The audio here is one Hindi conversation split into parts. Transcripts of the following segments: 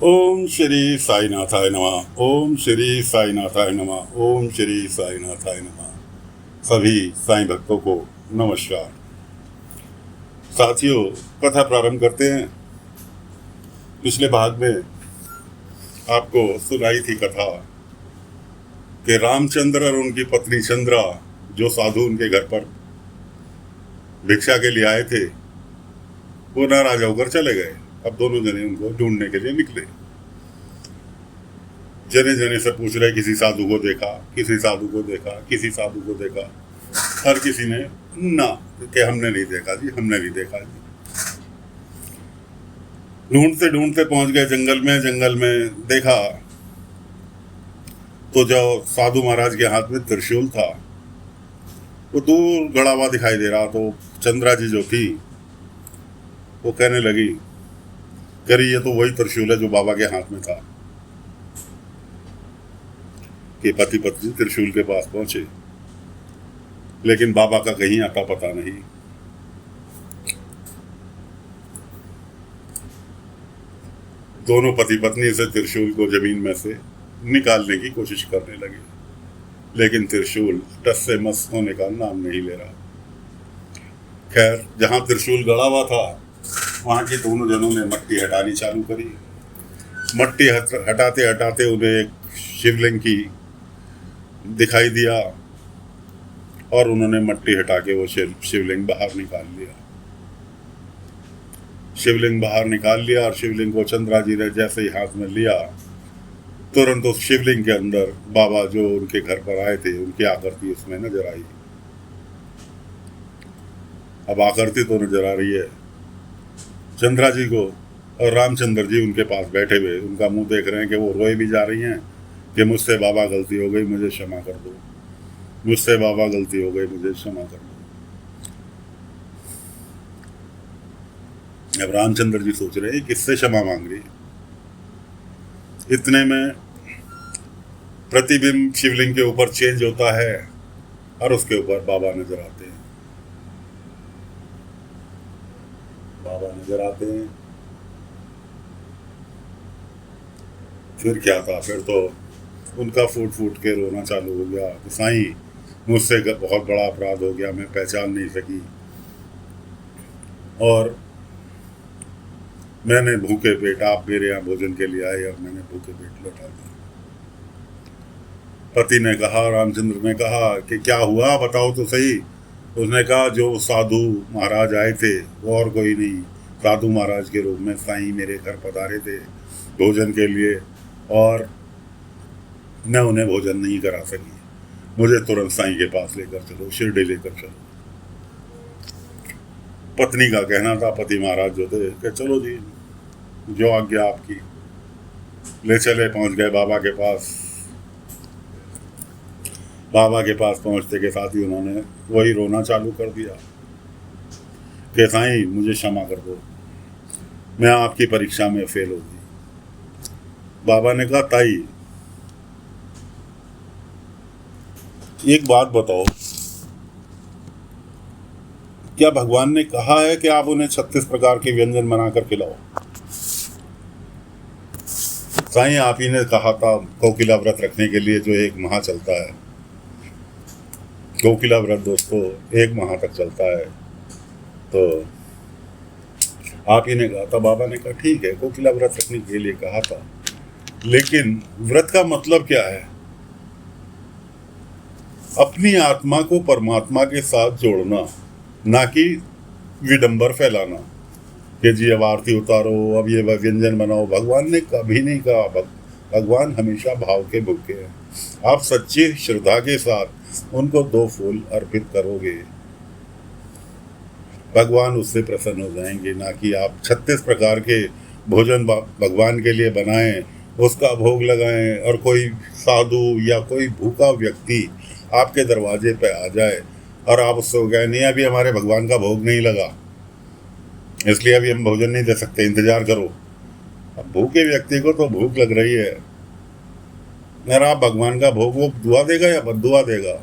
ओम श्री साईनाथाय नमः। ओम श्री साईनाथाय नमः। ओम श्री साईनाथाय नमः। सभी साईं भक्तों को नमस्कार। साथियों, कथा प्रारंभ करते हैं। पिछले भाग में आपको सुनाई थी कथा कि रामचंद्र और उनकी पत्नी चंद्रा, जो साधु उनके घर पर भिक्षा के लिए आए थे, वो नाराज होकर चले गए। अब दोनों जने उनको ढूंढने के लिए निकले। जने जने से पूछ रहे, किसी साधु को देखा, किसी साधु को देखा, किसी साधु को देखा। हर किसी ने ना कि हमने नहीं देखा जी, हमने नहीं देखा जी। ढूंढते ढूंढते पहुंच गए जंगल में। जंगल में देखा तो जो साधु महाराज के हाथ में त्रिशूल था वो दूर गड़ा हुआ दिखाई दे रहा। तो चंद्रा जी जो थी वो कहने लगी, करी ये तो वही त्रिशूल है जो बाबा के हाथ में था। कि पति पत्नी त्रिशूल के पास पहुंचे, लेकिन बाबा का कहीं आता पता नहीं। दोनों पति पत्नी से त्रिशूल को जमीन में से निकालने की कोशिश करने लगे, लेकिन त्रिशूल टस से मस होने का नाम नहीं ले रहा। खैर, जहां त्रिशूल गड़ा हुआ था वहां के दोनों जनों ने मट्टी हटानी चालू करी। मट्टी हटाते हटाते उन्हें एक शिवलिंग की दिखाई दिया और उन्होंने मट्टी हटा के वो शिवलिंग बाहर निकाल लिया। शिवलिंग बाहर निकाल लिया और शिवलिंग को चंद्रा जी ने जैसे ही हाथ में लिया, तुरंत उस शिवलिंग के अंदर बाबा जो उनके घर पर आए थे उनकी आकृति उसमें नजर आई। अब आकृति तो नजर आ रही है चंद्रा जी को, और रामचंद्र जी उनके पास बैठे हुए उनका मुंह देख रहे हैं कि वो रोए भी जा रही हैं कि मुझसे बाबा गलती हो गई, मुझे क्षमा कर दो, मुझसे बाबा गलती हो गई, मुझे क्षमा कर दो। अब रामचंद्र जी सोच रहे हैं किससे क्षमा मांग रही। इतने में प्रतिबिंब शिवलिंग के ऊपर चेंज होता है और उसके ऊपर बाबा नजर आते हैं। बाबा नजर आते हैं। फिर क्या था, फिर तो उनका फूट फूट के रोना चालू हो गया कि साईं, मुझसे बहुत बड़ा अपराध हो गया, मैं पहचान नहीं सकी और मैंने भूखे पेट, आप मेरे यहाँ भोजन के लिए आए और मैंने भूखे पेट लौटा दिया। पति ने कहा, रामचंद्र ने कहा कि क्या हुआ, बताओ तो सही। उसने कहा, जो साधु महाराज आए थे वो और कोई नहीं, साधु महाराज के रूप में साईं मेरे घर पधारे थे भोजन के लिए और मैं उन्हें भोजन नहीं करा सकी। मुझे तुरंत साईं के पास लेकर चलो, शिरडी लेकर चलो। पत्नी का कहना था, पति महाराज जो थे कि चलो जी, जो आज्ञा आपकी। ले चले, पहुंच गए बाबा के पास। बाबा के पास पहुंचते के साथ ही उन्होंने वही रोना चालू कर दिया कि साईं मुझे क्षमा कर दो, मैं आपकी परीक्षा में फेल हो गई। बाबा ने कहा, ताई एक बात बताओ, क्या भगवान ने कहा है कि आप उन्हें 36 प्रकार के व्यंजन बनाकर खिलाओ? साईं, आप ही ने कहा था कोकिला व्रत रखने के लिए, जो 1 माह चलता है। कोकिला व्रत दोस्तों 1 माह तक चलता है, तो आप ही ने कहा था। बाबा ने कहा, ठीक है, कोकिला व्रत रखने के लिए कहा था, लेकिन व्रत का मतलब क्या है? अपनी आत्मा को परमात्मा के साथ जोड़ना, ना कि विडंबर फैलाना कि जी अब आरती उतारो, अब ये व्यंजन बनाओ। भगवान ने कभी नहीं कहा। भगवान हमेशा भाव के भूखे हैं। आप सच्ची श्रद्धा के साथ उनको 2 फूल अर्पित करोगे, भगवान उससे प्रसन्न हो जाएंगे। ना कि आप 36 प्रकार के भोजन भगवान के लिए बनाएं, उसका भोग लगाएं और कोई साधु या कोई भूखा व्यक्ति आपके दरवाजे पे आ जाए और आप उससे कहें, नहीं अभी हमारे भगवान का भोग नहीं लगा, इसलिए अभी हम भोजन नहीं दे सकते, इंतजार करो। अब भूखे व्यक्ति को तो भूख लग रही है, अगर आप भगवान का भोग, वो दुआ देगा या बद्दुआ देगा?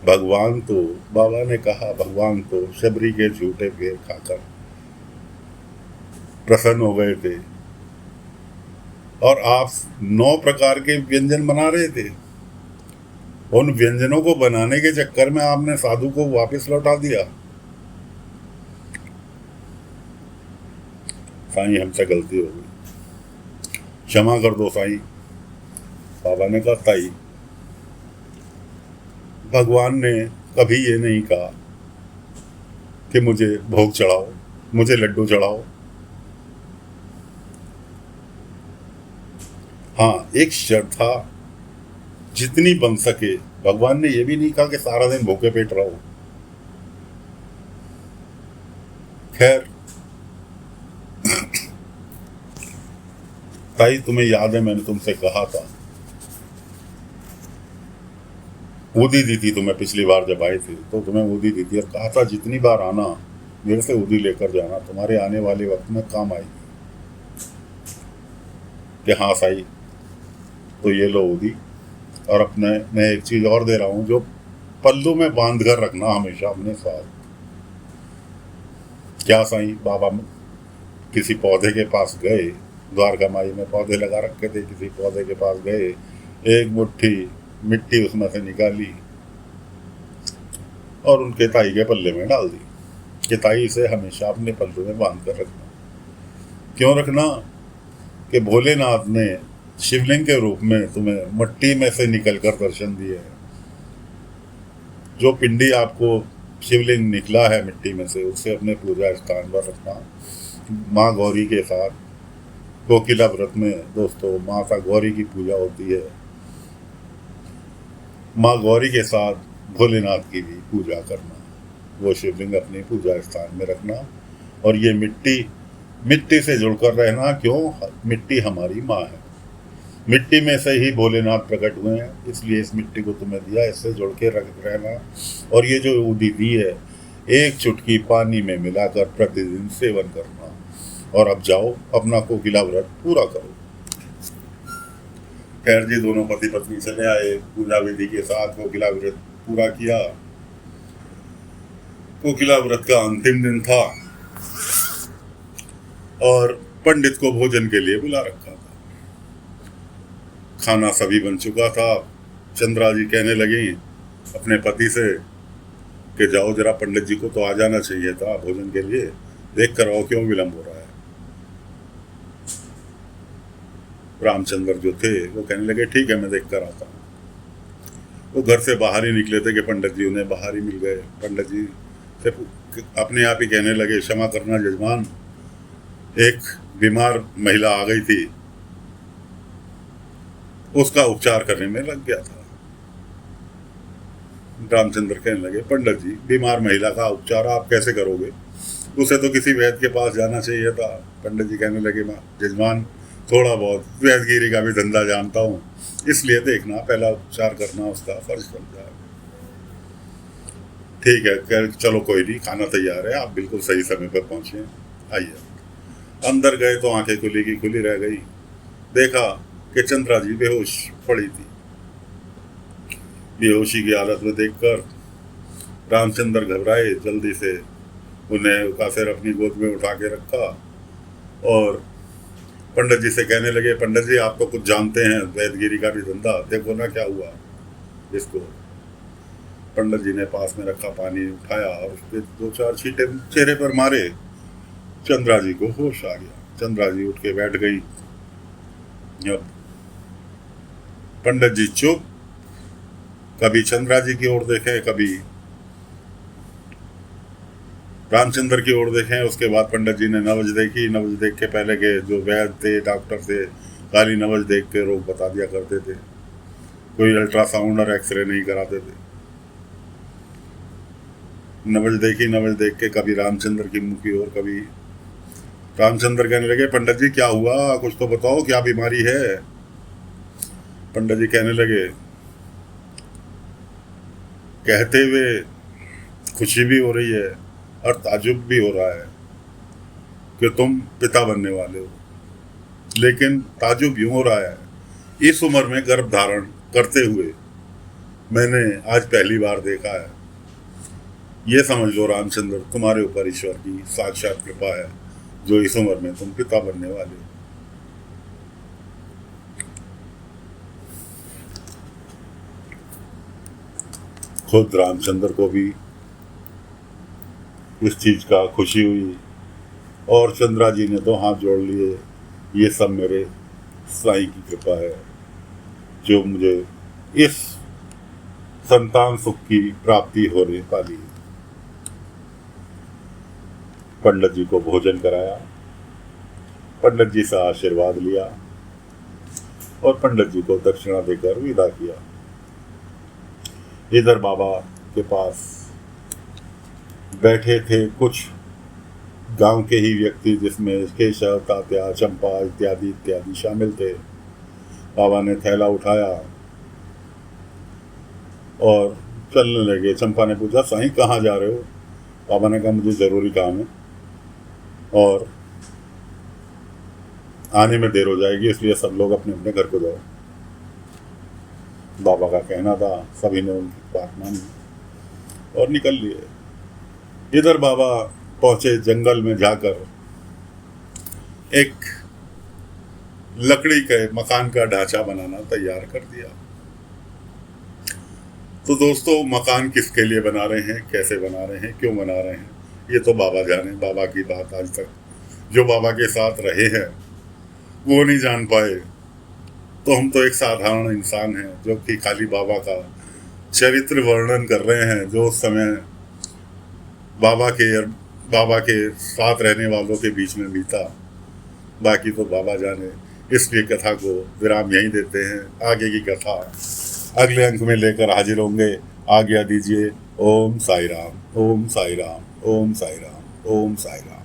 भगवान तो, बाबा ने कहा, भगवान तो शबरी के झूठे पैर खाकर प्रसन्न हो गए थे और आप 9 प्रकार के व्यंजन बना रहे थे। उन व्यंजनों को बनाने के चक्कर में आपने साधु को वापस लौटा दिया। साईं, हमसे गलती हो गई, क्षमा कर दो साईं। बाबा ने कहा, ताई, भगवान ने कभी ये नहीं कहा कि मुझे भोग चढ़ाओ, मुझे लड्डू चढ़ाओ। हाँ, एक श्रद्धा जितनी बन सके। भगवान ने ये भी नहीं कहा कि सारा दिन भूखे पेट रहो। खैर, ताई, तुम्हें याद है मैंने तुमसे कहा था, ऊदी दी थी तुम्हें पिछली बार जब आए थे, तो तुम्हें ऊदी दी थी और कहा था जितनी बार आना मेरे से ऊदी लेकर जाना, तुम्हारे आने वाले वक्त में काम आएगी। कि हाँ साई, तो ये लो ऊदी, और अपने मैं एक चीज और दे रहा हूं जो पल्लू में बांध कर रखना हमेशा अपने साथ। क्या साईं? बाबा किसी पौधे के पास गए, द्वारका माई में पौधे लगा रखे थे, किसी पौधे के पास गए, एक मुट्ठी मिट्टी उसमें से निकाली और उनके ताई के पल्ले में डाल दी कि ताई इसे हमेशा अपने पल्लू में बांध कर रखना। क्यों रखना? कि भोलेनाथ ने शिवलिंग के रूप में तुम्हें मट्टी में से निकलकर दर्शन दिए हैं। जो पिंडी आपको शिवलिंग निकला है मिट्टी में से, उससे अपने पूजा स्थान पर रखना। माँ गौरी के साथ कोकिला व्रत में दोस्तों माता गौरी की पूजा होती है। माँ गौरी के साथ भोलेनाथ की भी पूजा करना, वो शिवलिंग अपनी पूजा स्थान में रखना और ये मिट्टी से जुड़कर रहना। क्यों? मिट्टी हमारी माँ है, मिट्टी में से ही भोलेनाथ प्रकट हुए हैं, इसलिए इस मिट्टी को तुम्हें दिया, इससे जुड़ के रहना। और ये जो ऊदी दी है, एक चुटकी पानी में मिलाकर प्रतिदिन सेवन करना। और अब जाओ अपना कोकिला व्रत पूरा करो। खैर जी, दोनों पति पत्नी चले आए, पूजा विधि के साथ कोकिला व्रत पूरा किया। कोकिला व्रत का अंतिम दिन था और पंडित को भोजन के लिए बुला रखा था। खाना सभी बन चुका था। चंद्रा जी कहने लगी अपने पति से कि जाओ जरा, पंडित जी को तो आ जाना चाहिए था भोजन के लिए, देख कर आओ क्यों विलंब हो रहा है। रामचंद्र जो थे वो कहने लगे ठीक है, मैं देख कर आता हूँ। वो घर से बाहर ही निकले थे कि पंडित जी उन्हें बाहर ही मिल गए। पंडित जी से अपने आप ही कहने लगे, क्षमा करना जजमान, एक बीमार महिला आ गई थी, उसका उपचार करने में लग गया था। रामचंद्र कहने लगे, पंडित जी, बीमार महिला का उपचार आप कैसे करोगे? उसे तो किसी वैद्य के पास जाना चाहिए था। पंडित जी कहने लगे, जजमान, थोड़ा बहुत वैद्यगिरी का भी धंधा जानता हूँ, इसलिए देखना पहला उपचार करना उसका फर्ज बनता है। ठीक है, चलो कोई नहीं, खाना तैयार है, आप बिल्कुल सही समय पर पहुंचे, आइए। अंदर गए तो आंखें खुली की खुली रह गई। देखा कि चंद्रा जी बेहोश पड़ी थी। बेहोशी की हालत में देखकर रामचंद्र घबराए, जल्दी से उन्हें का सिर अपनी गोद में उठा के रखा और पंडित जी से कहने लगे, पंडित जी आप तो कुछ जानते हैं, वैद्यगिरी का भी धंधा, देखो ना क्या हुआ इसको। पंडित जी ने पास में रखा पानी उठाया और उसके 2-4 छींटे चेहरे पर मारे। चंद्रा जी को होश आ गया। चंद्रा जी उठ के बैठ गई। अब पंडित जी चुप, कभी चंद्रा जी की ओर देखे, कभी रामचंद्र की ओर देखें। उसके बाद पंडित जी ने नब्ज देखी। नब्ज देख के पहले के जो वैद्य थे, डॉक्टर थे, खाली नब्ज देख के रोग बता दिया करते थे, कोई अल्ट्रासाउंड और एक्सरे नहीं कराते थे। नब्ज देखी, नब्ज देख के कभी रामचंद्र की मुंह की ओर, कभी रामचंद्र कहने लगे, पंडित जी क्या हुआ, कुछ तो बताओ, क्या बीमारी है? पंडित जी कहने लगे, कहते हुए खुशी भी हो रही है और ताजुब भी हो रहा है कि तुम पिता बनने वाले हो, लेकिन ताजुब यूं हो रहा है, इस उम्र में गर्भ धारण करते हुए मैंने आज पहली बार देखा है। ये समझ लो रामचंद्र, तुम्हारे ऊपर ईश्वर की साक्षात कृपा है। जो इस उम्र में तुम पिता बनने वाले हो। खुद रामचंद्र को भी इस चीज का खुशी हुई और चंद्रा जी ने तो हाथ जोड़ लिए, ये सब मेरे साईं की कृपा है जो मुझे इस संतान सुख की प्राप्ति होने पाली। पंडित जी को भोजन कराया, पंडित जी से आशीर्वाद लिया और पंडित जी को दक्षिणा देकर विदा किया। इधर बाबा के पास बैठे थे कुछ गांव के ही व्यक्ति, जिसमें केशव, तात्या, चंपा इत्यादि इत्यादि शामिल थे। बाबा ने थैला उठाया और चलने लगे। चंपा ने पूछा, साईं कहाँ जा रहे हो? बाबा ने कहा, मुझे जरूरी काम है और आने में देर हो जाएगी, इसलिए सब लोग अपने अपने घर को जाओ। बाबा का कहना था, सभी ने उनकी बात मानी और निकल लिए। इधर बाबा पहुंचे जंगल में, जाकर एक लकड़ी के मकान का ढांचा बनाना तैयार कर दिया। तो दोस्तों, मकान किसके लिए बना रहे हैं, कैसे बना रहे हैं, क्यों बना रहे हैं, ये तो बाबा जाने। बाबा की बात आज तक जो बाबा के साथ रहे हैं वो नहीं जान पाए। तो हम तो एक साधारण इंसान हैं जो कि खाली बाबा का चरित्र वर्णन कर रहे हैं, जो उस समय बाबा के साथ रहने वालों के बीच में बीता। बाकी तो बाबा जाने। इसलिए कथा को विराम यहीं देते हैं। आगे की कथा अगले अंक में लेकर हाजिर होंगे। आज्ञा दीजिए। ओम साई राम, ओम साई राम, ओम साई राम, ओम साई राम।